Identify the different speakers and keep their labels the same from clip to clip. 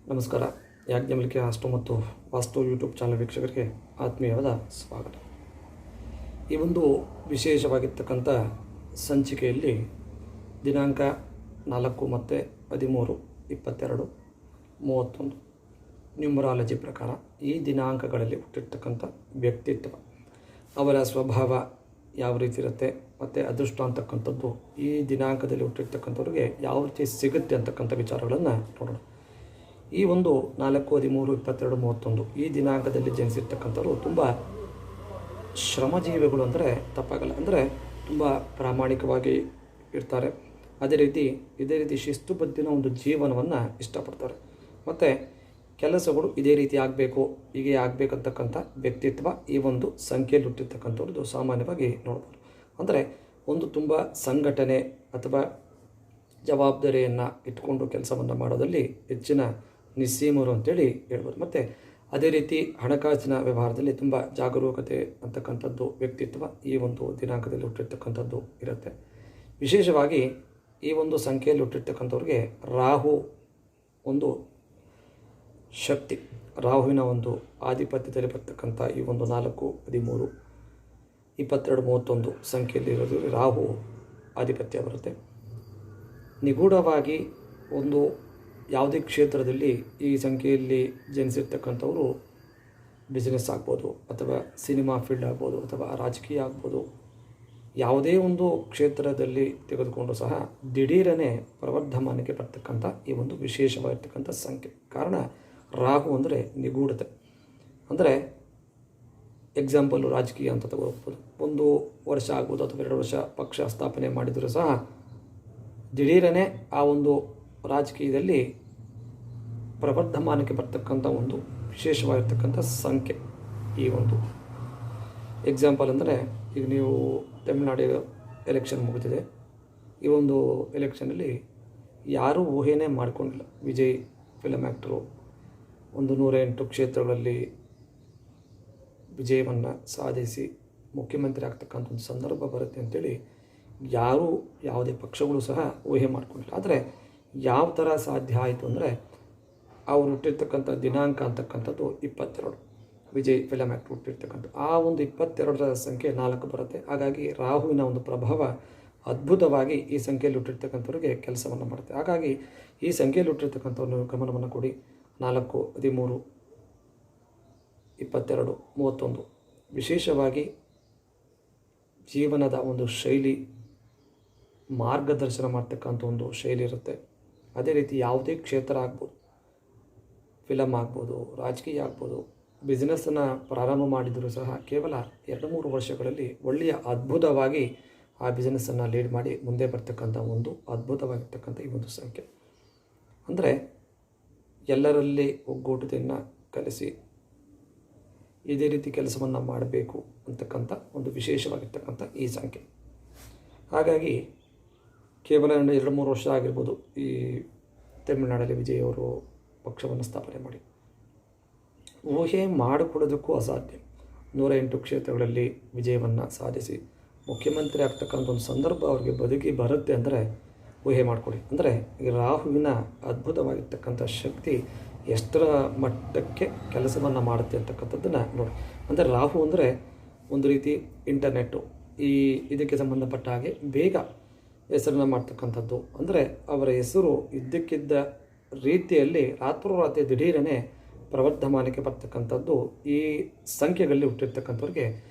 Speaker 1: ನಮಸ್ಕಾರ. ಯಾಜ್ಞವಲ್ಕ್ಯ ಅಷ್ಟು ಮತ್ತು ವಾಸ್ತು ಯೂಟ್ಯೂಬ್ ಚಾನಲ್ ವೀಕ್ಷಕರಿಗೆ ಆತ್ಮೀಯವಾದ ಸ್ವಾಗತ. ಈ ಒಂದು ವಿಶೇಷವಾಗಿರ್ತಕ್ಕಂಥ ಸಂಚಿಕೆಯಲ್ಲಿ ದಿನಾಂಕ 4 ಮತ್ತು 13, 22, 31 ನ್ಯೂಮರಾಲಜಿ ಪ್ರಕಾರ ಈ ದಿನಾಂಕಗಳಲ್ಲಿ ಹುಟ್ಟಿರ್ತಕ್ಕಂಥ ವ್ಯಕ್ತಿತ್ವ, ಅವರ ಸ್ವಭಾವ ಯಾವ ರೀತಿ ಇರುತ್ತೆ ಮತ್ತು ಅದೃಷ್ಟ ಅಂತಕ್ಕಂಥದ್ದು ಈ ದಿನಾಂಕದಲ್ಲಿ ಹುಟ್ಟಿರ್ತಕ್ಕಂಥವ್ರಿಗೆ ಯಾವ ರೀತಿ ಸಿಗುತ್ತೆ ಅಂತಕ್ಕಂಥ ವಿಚಾರಗಳನ್ನು ನೋಡೋಣ. ಈ ಒಂದು 4, 13, 22, 31 ಈ ದಿನಾಂಕದಲ್ಲಿ ಜನಿಸಿರ್ತಕ್ಕಂಥವ್ರು ತುಂಬ ಶ್ರಮಜೀವಿಗಳು ಅಂದರೆ ತಪ್ಪಾಗಲ್ಲ. ಅಂದರೆ ತುಂಬ ಪ್ರಾಮಾಣಿಕವಾಗಿ ಇರ್ತಾರೆ. ಇದೇ ರೀತಿ ಶಿಸ್ತುಬದ್ಧಿನ ಒಂದು ಜೀವನವನ್ನು ಇಷ್ಟಪಡ್ತಾರೆ. ಮತ್ತು ಕೆಲಸಗಳು ಇದೇ ರೀತಿ ಆಗಬೇಕು, ಹೀಗೆ ಆಗಬೇಕಂತಕ್ಕಂಥ ವ್ಯಕ್ತಿತ್ವ ಈ ಒಂದು ಸಂಖ್ಯೆಯಲ್ಲಿ ಹುಟ್ಟಿರ್ತಕ್ಕಂಥವ್ರದ್ದು ಸಾಮಾನ್ಯವಾಗಿ ನೋಡ್ಬೋದು. ಅಂದರೆ ಒಂದು ತುಂಬ ಸಂಘಟನೆ ಅಥವಾ ಜವಾಬ್ದಾರಿಯನ್ನು ಇಟ್ಕೊಂಡು ಕೆಲಸವನ್ನು ಮಾಡೋದಲ್ಲಿ ಹೆಚ್ಚಿನ ನಿಸ್ಸೀಮರು ಅಂತೇಳಿ ಹೇಳ್ಬೋದು. ಮತ್ತು ಅದೇ ರೀತಿ ಹಣಕಾಸಿನ ವ್ಯವಹಾರದಲ್ಲಿ ತುಂಬ ಜಾಗರೂಕತೆ ಅಂತಕ್ಕಂಥದ್ದು ವ್ಯಕ್ತಿತ್ವ ಈ ಒಂದು ದಿನಾಂಕದಲ್ಲಿ ಹುಟ್ಟಿರ್ತಕ್ಕಂಥದ್ದು ಇರುತ್ತೆ. ವಿಶೇಷವಾಗಿ ಈ ಒಂದು ಸಂಖ್ಯೆಯಲ್ಲಿ ಹುಟ್ಟಿರ್ತಕ್ಕಂಥವ್ರಿಗೆ ರಾಹು ಒಂದು ಶಕ್ತಿ, ರಾಹುವಿನ ಒಂದು ಆಧಿಪತ್ಯದಲ್ಲಿ ಬರ್ತಕ್ಕಂಥ ಈ ಒಂದು 4, 13, 22, 31 ಸಂಖ್ಯೆಯಲ್ಲಿ ಇರೋದು ರಾಹು ಆಧಿಪತ್ಯ ಬರುತ್ತೆ. ನಿಗೂಢವಾಗಿ ಒಂದು ಯಾವುದೇ ಕ್ಷೇತ್ರದಲ್ಲಿ ಈ ಸಂಖ್ಯೆಯಲ್ಲಿ ಜನಿಸಿರ್ತಕ್ಕಂಥವರು ಬಿಸ್ನೆಸ್ ಆಗ್ಬೋದು, ಅಥವಾ ಸಿನಿಮಾ ಫೀಲ್ಡ್ ಆಗ್ಬೋದು, ಅಥವಾ ರಾಜಕೀಯ ಆಗ್ಬೋದು, ಯಾವುದೇ ಒಂದು ಕ್ಷೇತ್ರದಲ್ಲಿ ತೆಗೆದುಕೊಂಡು ಸಹ ದಿಢೀರನೆ ಪ್ರವರ್ಧಮಾನಕ್ಕೆ ಬರ್ತಕ್ಕಂಥ ಈ ಒಂದು ವಿಶೇಷವಾಗಿರ್ತಕ್ಕಂಥ ಸಂಖ್ಯೆ. ಕಾರಣ ರಾಹು ಅಂದರೆ ನಿಗೂಢತೆ. ಅಂದರೆ ಎಕ್ಸಾಂಪಲ್ ರಾಜಕೀಯ ಅಂತ ತಗೋಬೋದು. 1 ವರ್ಷ ಆಗ್ಬೋದು ಅಥವಾ 2 ವರ್ಷ ಪಕ್ಷ ಸ್ಥಾಪನೆ ಮಾಡಿದರೂ ಸಹ ದಿಢೀರನೆ ಆ ಒಂದು ರಾಜಕೀಯದಲ್ಲಿ ಪ್ರವರ್ಧಮಾನಕ್ಕೆ ಬರ್ತಕ್ಕಂಥ ಒಂದು ವಿಶೇಷವಾಗಿರ್ತಕ್ಕಂಥ ಸಂಖ್ಯೆ ಈ ಒಂದು ಎಕ್ಸಾಂಪಲ್. ಅಂದರೆ ಈಗ ನೀವು ತಮಿಳುನಾಡಿನ ಎಲೆಕ್ಷನ್ ಮುಗಿದಿದೆ. ಈ ಒಂದು ಎಲೆಕ್ಷನಲ್ಲಿ ಯಾರೂ ಊಹೆನೇ ಮಾಡಿಕೊಂಡಿಲ್ಲ ವಿಜಯ್ ಫಿಲಮ್ ಆ್ಯಕ್ಟರು 108 ಕ್ಷೇತ್ರಗಳಲ್ಲಿ ವಿಜಯವನ್ನು ಸಾಧಿಸಿ ಮುಖ್ಯಮಂತ್ರಿ ಆಗ್ತಕ್ಕಂಥ ಒಂದು ಸಂದರ್ಭ ಬರುತ್ತೆ ಅಂತೇಳಿ ಯಾರೂ ಯಾವುದೇ ಪಕ್ಷಗಳು ಸಹ ಊಹೆ ಮಾಡಿಕೊಂಡಿಲ್ಲ. ಆದರೆ ಯಾವ ಥರ ಸಾಧ್ಯ ಆಯಿತು ಅಂದರೆ ಅವರು ಹುಟ್ಟಿರ್ತಕ್ಕಂಥ ದಿನಾಂಕ ಅಂತಕ್ಕಂಥದ್ದು 22, ವಿಜಯ್ ಫಿಲಮ್ ಆ್ಯಕ್ಟ್ ಹುಟ್ಟಿರ್ತಕ್ಕಂಥ ಆ ಒಂದು 22ರ ಸಂಖ್ಯೆ 4 ಬರುತ್ತೆ. ಹಾಗಾಗಿ ರಾಹುವಿನ ಒಂದು ಪ್ರಭಾವ ಅದ್ಭುತವಾಗಿ ಈ ಸಂಖ್ಯೆಯಲ್ಲಿ ಹುಟ್ಟಿರ್ತಕ್ಕಂಥವ್ರಿಗೆ ಕೆಲಸವನ್ನು ಮಾಡುತ್ತೆ. ಹಾಗಾಗಿ ಈ ಸಂಖ್ಯೆಯಲ್ಲಿ ಹುಟ್ಟಿರ್ತಕ್ಕಂಥವ್ರನ್ನ ಗಮನವನ್ನು ಕೊಡಿ. 4, 13, 22, 31 ವಿಶೇಷವಾಗಿ ಜೀವನದ ಒಂದು ಶೈಲಿ, ಮಾರ್ಗದರ್ಶನ ಮಾಡ್ತಕ್ಕಂಥ ಒಂದು ಶೈಲಿ ಇರುತ್ತೆ. ಅದೇ ರೀತಿ ಯಾವುದೇ ಕ್ಷೇತ್ರ ಆಗ್ಬೋದು, ಫಿಲಮ್ ಆಗ್ಬೋದು, ರಾಜಕೀಯ ಆಗ್ಬೋದು, ಬಿಸ್ನೆಸ್ಸನ್ನು ಪ್ರಾರಂಭ ಮಾಡಿದರೂ ಸಹ ಕೇವಲ 2-3 ವರ್ಷಗಳಲ್ಲಿ ಒಳ್ಳೆಯ ಅದ್ಭುತವಾಗಿ ಆ ಬಿಸ್ನೆಸ್ಸನ್ನು ಲೀಡ್ ಮಾಡಿ ಮುಂದೆ ಬರ್ತಕ್ಕಂಥ ಒಂದು ಅದ್ಭುತವಾಗಿರ್ತಕ್ಕಂಥ ಈ ಒಂದು ಸಂಖ್ಯೆ. ಅಂದರೆ ಎಲ್ಲರಲ್ಲಿ ಒಗ್ಗೂಟತೆಯನ್ನು ಕಲಿಸಿ ಇದೇ ರೀತಿ ಕೆಲಸವನ್ನು ಮಾಡಬೇಕು ಅಂತಕ್ಕಂಥ ಒಂದು ವಿಶೇಷವಾಗಿರ್ತಕ್ಕಂಥ ಈ ಸಂಖ್ಯೆ. ಹಾಗಾಗಿ ಕೇವಲ 2-3 ವರ್ಷ ಆಗಿರ್ಬೋದು ಈ ತಮಿಳುನಾಡಲ್ಲಿ ವಿಜಯ್ ಅವರು ಪಕ್ಷವನ್ನು ಸ್ಥಾಪನೆ ಮಾಡಿ. ಊಹೆ ಮಾಡಿಕೊಳ್ಳೋದಕ್ಕೂ ಅಸಾಧ್ಯ. 108 ಕ್ಷೇತ್ರಗಳಲ್ಲಿ ವಿಜಯವನ್ನು ಸಾಧಿಸಿ ಮುಖ್ಯಮಂತ್ರಿ ಆಗ್ತಕ್ಕಂಥ ಒಂದು ಸಂದರ್ಭ ಅವ್ರಿಗೆ ಬದುಕಿ ಬರುತ್ತೆ ಅಂದರೆ ಊಹೆ ಮಾಡಿಕೊಡಿ. ಅಂದರೆ ಈ ರಾಹುವಿನ ಅದ್ಭುತವಾಗಿರ್ತಕ್ಕಂಥ ಶಕ್ತಿ ಎಷ್ಟರ ಮಟ್ಟಕ್ಕೆ ಕೆಲಸವನ್ನು ಮಾಡುತ್ತೆ ಅಂತಕ್ಕಂಥದ್ದನ್ನು ನೋಡಿ. ಅಂದರೆ ರಾಹು ಅಂದರೆ ಒಂದು ರೀತಿ ಇಂಟರ್ನೆಟ್ಟು, ಇದಕ್ಕೆ ಸಂಬಂಧಪಟ್ಟ ಹಾಗೆ ಬೇಗ ಹೆಸರನ್ನು ಮಾಡ್ತಕ್ಕಂಥದ್ದು. ಅಂದರೆ ಅವರ ಹೆಸರು ಇದ್ದಕ್ಕಿದ್ದ ರೀತಿಯಲ್ಲಿ ರಾತ್ರೋರಾತ್ರಿ ದಿಢೀರನೆ ಪ್ರವರ್ಧಮಾನಕ್ಕೆ ಬರ್ತಕ್ಕಂಥದ್ದು ಈ ಸಂಖ್ಯೆಗಳಲ್ಲಿ ಹುಟ್ಟಿರ್ತಕ್ಕಂಥವ್ರಿಗೆ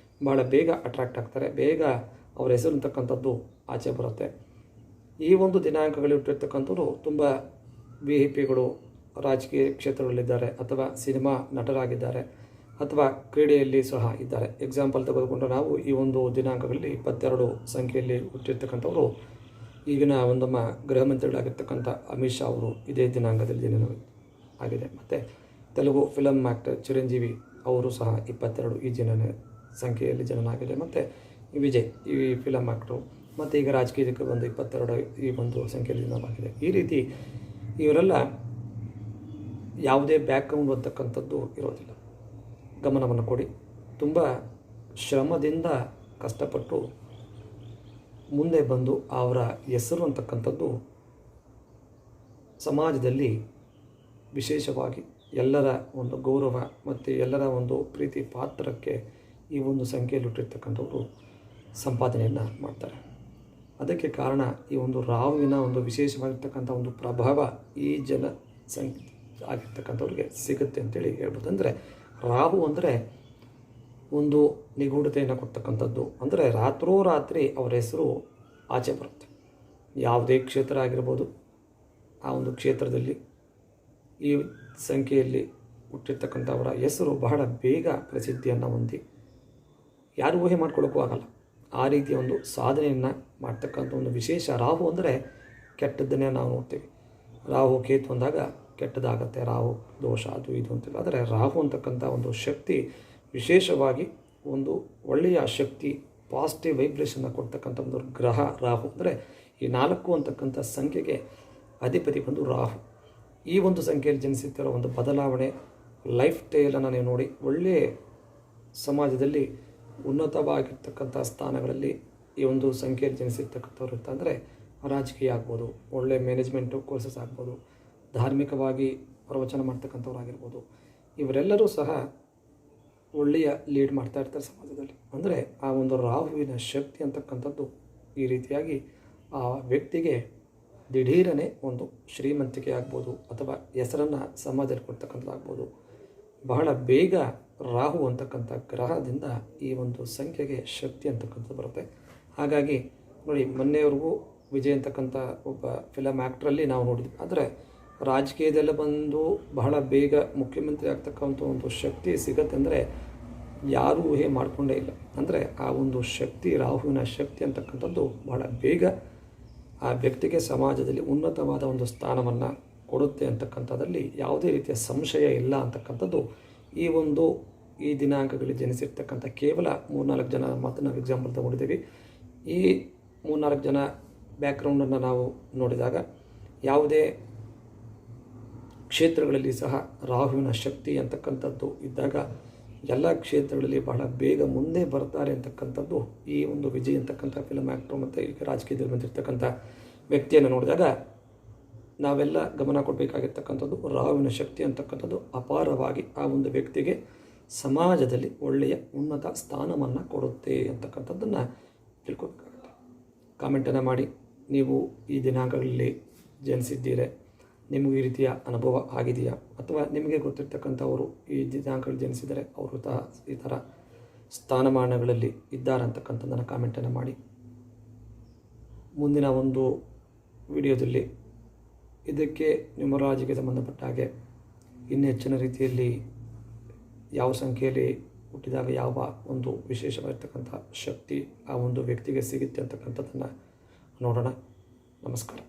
Speaker 1: ಭಾಳ ಬೇಗ ಅಟ್ರಾಕ್ಟ್ ಆಗ್ತಾರೆ. ಬೇಗ ಅವರ ಹೆಸರು ಅಂತಕ್ಕಂಥದ್ದು ಆಚೆ ಬರುತ್ತೆ. ಈ ಒಂದು ದಿನಾಂಕಗಳಲ್ಲಿ ಹುಟ್ಟಿರ್ತಕ್ಕಂಥವ್ರು ತುಂಬ VIP ಗಳು ರಾಜಕೀಯ ಕ್ಷೇತ್ರಗಳಲ್ಲಿದ್ದಾರೆ, ಅಥವಾ ಸಿನಿಮಾ ನಟರಾಗಿದ್ದಾರೆ, ಅಥವಾ ಕ್ರೀಡೆಯಲ್ಲಿ ಸಹ ಇದ್ದಾರೆ. ಎಕ್ಸಾಂಪಲ್ ತೆಗೆದುಕೊಂಡ್ರೆ ನಾವು ಈ ಒಂದು ದಿನಾಂಕಗಳಲ್ಲಿ 22 ಸಂಖ್ಯೆಯಲ್ಲಿ ಹುಟ್ಟಿರ್ತಕ್ಕಂಥವ್ರು ಈಗಿನ ನಮ್ಮ ಗೃಹ ಮಂತ್ರಿಗಳಾಗಿರ್ತಕ್ಕಂಥ ಅಮಿತ್ ಶಾ ಅವರು ಇದೇ ದಿನಾಂಕದಲ್ಲಿ ಜನನ ಆಗಿದೆ. ಮತ್ತು ತೆಲುಗು ಫಿಲಮ್ ಆ್ಯಕ್ಟರ್ ಚಿರಂಜೀವಿ ಅವರು ಸಹ 22 ಈ ಸಂಖ್ಯೆಯಲ್ಲಿ ಜನನ ಆಗಿದೆ. ಮತ್ತು ವಿಜಯ್ ಈ ಫಿಲಮ್ ಆ್ಯಕ್ಟರು, ಮತ್ತು ಈಗ ರಾಜಕೀಯಕ್ಕೆ ಬಂದು 22 ಈ ಒಂದು ಸಂಖ್ಯೆಯಲ್ಲಿ ಜನನವಾಗಿದೆ. ಈ ರೀತಿ ಇವರೆಲ್ಲ ಯಾವುದೇ ಬ್ಯಾಕ್ಗ್ರೌಂಡ್ ಅಂತಕ್ಕಂಥದ್ದು ಇರೋದಿಲ್ಲ. ಗಮನವನ್ನು ಕೊಡಿ. ತುಂಬ ಶ್ರಮದಿಂದ ಕಷ್ಟಪಟ್ಟು ಮುಂದೆ ಬಂದು ಅವರ ಹೆಸರು ಅಂತಕ್ಕಂಥದ್ದು ಸಮಾಜದಲ್ಲಿ ವಿಶೇಷವಾಗಿ ಎಲ್ಲರ ಒಂದು ಗೌರವ ಮತ್ತು ಎಲ್ಲರ ಒಂದು ಪ್ರೀತಿ ಪಾತ್ರಕ್ಕೆ ಈ ಒಂದು ಸಂಖ್ಯೆಯಲ್ಲಿ ಹುಟ್ಟಿರ್ತಕ್ಕಂಥವ್ರು ಸಂಪಾದನೆಯನ್ನು ಮಾಡ್ತಾರೆ. ಅದಕ್ಕೆ ಕಾರಣ ಈ ಒಂದು ರಾಹುವಿನ ಒಂದು ವಿಶೇಷವಾಗಿರ್ತಕ್ಕಂಥ ಒಂದು ಪ್ರಭಾವ ಈ ಆಗಿರ್ತಕ್ಕಂಥವ್ರಿಗೆ ಸಿಗುತ್ತೆ ಅಂತೇಳಿ ಹೇಳ್ಬೋದು. ಅಂದರೆ ರಾಹು ಅಂದರೆ ಒಂದು ನಿಗೂಢತೆಯನ್ನು ಕೊಡ್ತಕ್ಕಂಥದ್ದು. ಅಂದರೆ ರಾತ್ರೋರಾತ್ರಿ ಅವರ ಹೆಸರು ಆಚೆ ಬರುತ್ತೆ. ಯಾವುದೇ ಕ್ಷೇತ್ರ ಆಗಿರ್ಬೋದು, ಆ ಒಂದು ಕ್ಷೇತ್ರದಲ್ಲಿ ಈ ಸಂಖ್ಯೆಯಲ್ಲಿ ಹುಟ್ಟಿರ್ತಕ್ಕಂಥವರ ಹೆಸರು ಬಹಳ ಬೇಗ ಪ್ರಸಿದ್ಧಿಯನ್ನು ಹೊಂದಿ ಯಾರು ಊಹೆ ಮಾಡ್ಕೊಳ್ಳೋಕ್ಕೂ ಆಗಲ್ಲ. ಆ ರೀತಿಯ ಒಂದು ಸಾಧನೆಯನ್ನು ಮಾಡ್ತಕ್ಕಂಥ ಒಂದು ವಿಶೇಷ ರಾಹು ಅಂದರೆ ಕೆಟ್ಟದ್ದನ್ನೇ ನಾವು ನೋಡ್ತೀವಿ. ರಾಹು ಕೇತು ಅಂದಾಗ ಕೆಟ್ಟದಾಗತ್ತೆ, ರಾಹು ದೋಷ ಅದು ಇದು ಅಂತೀವಿ. ಆದರೆ ರಾಹು ಅಂತಕ್ಕಂಥ ಒಂದು ಶಕ್ತಿ ವಿಶೇಷವಾಗಿ ಒಂದು ಒಳ್ಳೆಯ ಶಕ್ತಿ, ಪಾಸಿಟಿವ್ ವೈಬ್ರೇಷನ್ನ ಕೊಡ್ತಕ್ಕಂಥ ಒಂದು ಗ್ರಹ ರಾಹು. ಅಂದರೆ ಈ 4 ಅಂತಕ್ಕಂಥ ಸಂಖ್ಯೆಗೆ ಅಧಿಪತಿ ಬಂದು ರಾಹು. ಈ ಒಂದು ಸಂಖ್ಯೆಯಲ್ಲಿ ಜನಿಸುತ್ತಿರೋ ಒಂದು ಬದಲಾವಣೆ, ಲೈಫ್ ಸ್ಟೈಲನ್ನು ನೀವು ನೋಡಿ, ಒಳ್ಳೆಯ ಸಮಾಜದಲ್ಲಿ ಉನ್ನತವಾಗಿರ್ತಕ್ಕಂಥ ಸ್ಥಾನಗಳಲ್ಲಿ ಈ ಒಂದು ಸಂಖ್ಯೆಯಲ್ಲಿ ಜನಿಸಿರ್ತಕ್ಕಂಥವ್ರು ಇರ್ತಂದರೆ ರಾಜಕೀಯ ಆಗ್ಬೋದು, ಒಳ್ಳೆಯ ಮ್ಯಾನೇಜ್ಮೆಂಟು ಕೋರ್ಸಸ್ ಆಗ್ಬೋದು, ಧಾರ್ಮಿಕವಾಗಿ ಪ್ರವಚನ ಮಾಡ್ತಕ್ಕಂಥವ್ರಾಗಿರ್ಬೋದು, ಇವರೆಲ್ಲರೂ ಸಹ ಒಳ್ಳೆಯ ಲೀಡ್ ಮಾಡ್ತಾ ಇರ್ತಾರೆ ಸಮಾಜದಲ್ಲಿ. ಅಂದರೆ ಆ ಒಂದು ರಾಹುವಿನ ಶಕ್ತಿ ಅಂತಕ್ಕಂಥದ್ದು ಈ ರೀತಿಯಾಗಿ ಆ ವ್ಯಕ್ತಿಗೆ ದಿಢೀರನೆ ಒಂದು ಶ್ರೀಮಂತಿಕೆ ಆಗ್ಬೋದು ಅಥವಾ ಹೆಸರನ್ನು ಸಮಾಜದಲ್ಲಿ ಕೊಡ್ತಕ್ಕಂಥದ್ದಾಗ್ಬೋದು. ಬಹಳ ಬೇಗ ರಾಹು ಅಂತಕ್ಕಂಥ ಗ್ರಹದಿಂದ ಈ ಒಂದು ಸಂಖ್ಯೆಗೆ ಶಕ್ತಿ ಅಂತಕ್ಕಂಥದ್ದು ಬರುತ್ತೆ. ಹಾಗಾಗಿ ನೋಡಿ, ಮೊನ್ನೆವರೆಗೂ ವಿಜಯ್ ಅಂತಕ್ಕಂಥ ಒಬ್ಬ ಫಿಲಮ್ ಆ್ಯಕ್ಟ್ರಲ್ಲಿ ನಾವು ನೋಡಿದ್ವಿ. ಆದರೆ ರಾಜಕೀಯದಲ್ಲೇ ಬಂದು ಬಹಳ ಬೇಗ ಮುಖ್ಯಮಂತ್ರಿ ಆಗ್ತಕ್ಕಂಥ ಒಂದು ಶಕ್ತಿ ಸಿಗತ್ತೆ ಅಂದರೆ ಯಾರೂ ಊಹೆ ಮಾಡಿಕೊಂಡೇ ಇಲ್ಲ. ಅಂದರೆ ಆ ಒಂದು ಶಕ್ತಿ, ರಾಹುವಿನ ಶಕ್ತಿ ಅಂತಕ್ಕಂಥದ್ದು ಬಹಳ ಬೇಗ ಆ ವ್ಯಕ್ತಿಗೆ ಸಮಾಜದಲ್ಲಿ ಉನ್ನತವಾದ ಒಂದು ಸ್ಥಾನವನ್ನು ಕೊಡುತ್ತೆ ಅಂತಕ್ಕಂಥದ್ದಲ್ಲಿ ಯಾವುದೇ ರೀತಿಯ ಸಂಶಯ ಇಲ್ಲ ಅಂತಕ್ಕಂಥದ್ದು ಈ ದಿನಾಂಕಗಳಲ್ಲಿ ಜನಿಸಿರ್ತಕ್ಕಂಥ ಕೇವಲ 3-4 ಜನ ಮಾತ್ರ ನಾವು ಎಕ್ಸಾಂಪಲ್ ತಗೊಂಡಿದ್ದೀವಿ. ಈ 3-4 ಜನ ಬ್ಯಾಕ್ಗ್ರೌಂಡನ್ನು ನಾವು ನೋಡಿದಾಗ ಯಾವುದೇ ಕ್ಷೇತ್ರಗಳಲ್ಲಿ ಸಹ ರಾಹುವಿನ ಶಕ್ತಿ ಅಂತಕ್ಕಂಥದ್ದು ಇದ್ದಾಗ ಎಲ್ಲ ಕ್ಷೇತ್ರಗಳಲ್ಲಿ ಬಹಳ ಬೇಗ ಮುಂದೆ ಬರ್ತಾರೆ ಅಂತಕ್ಕಂಥದ್ದು ಈ ಒಂದು ವಿಜಯ್ ಅಂತಕ್ಕಂಥ ಫಿಲಮ್ ಆ್ಯಕ್ಟ್ರು ಮತ್ತು ಈಗ ರಾಜಕೀಯದಲ್ಲಿ ಬಂದಿರತಕ್ಕಂಥ ವ್ಯಕ್ತಿಯನ್ನು ನೋಡಿದಾಗ ನಾವೆಲ್ಲ ಗಮನ ಕೊಡಬೇಕಾಗಿರ್ತಕ್ಕಂಥದ್ದು ರಾಹುವಿನ ಶಕ್ತಿ ಅಂತಕ್ಕಂಥದ್ದು ಅಪಾರವಾಗಿ ಆ ಒಂದು ವ್ಯಕ್ತಿಗೆ ಸಮಾಜದಲ್ಲಿ ಒಳ್ಳೆಯ ಉನ್ನತ ಸ್ಥಾನವನ್ನು ಕೊಡುತ್ತೆ ಅಂತಕ್ಕಂಥದ್ದನ್ನು ತಿಳ್ಕೊಬೇಕಾಗುತ್ತೆ. ಕಾಮೆಂಟನ್ನು ಮಾಡಿ, ನೀವು ಈ ದಿನಾಂಕಗಳಲ್ಲಿ ಜನಿಸಿದ್ದೀರೆ, ನಿಮಗೂ ಈ ರೀತಿಯ ಅನುಭವ ಆಗಿದೆಯಾ, ಅಥವಾ ನಿಮಗೆ ಗೊತ್ತಿರ್ತಕ್ಕಂಥವರು ಈ ದಿನಾಂಕಗಳಲ್ಲಿ ಜನಿಸಿದರೆ ಅವರು ಈ ಥರ ಸ್ಥಾನಮಾನಗಳಲ್ಲಿ ಇದ್ದಾರೆ ಅಂತಕ್ಕಂಥದ್ದನ್ನು ಕಾಮೆಂಟನ್ನು ಮಾಡಿ. ಮುಂದಿನ ಒಂದು ವಿಡಿಯೋದಲ್ಲಿ ಇದಕ್ಕೆ ನ್ಯೂಮರಾಲಜಿಗೆ ಸಂಬಂಧಪಟ್ಟ ಹಾಗೆ ಇನ್ನು ಹೆಚ್ಚಿನ ರೀತಿಯಲ್ಲಿ ಯಾವ ಸಂಖ್ಯೆಯಲ್ಲಿ ಹುಟ್ಟಿದಾಗ ಯಾವ ಒಂದು ವಿಶೇಷವಾಗಿರ್ತಕ್ಕಂಥ ಶಕ್ತಿ ಆ ಒಂದು ವ್ಯಕ್ತಿಗೆ ಸಿಗುತ್ತೆ ಅಂತಕ್ಕಂಥದ್ದನ್ನು ನೋಡೋಣ. ನಮಸ್ಕಾರ.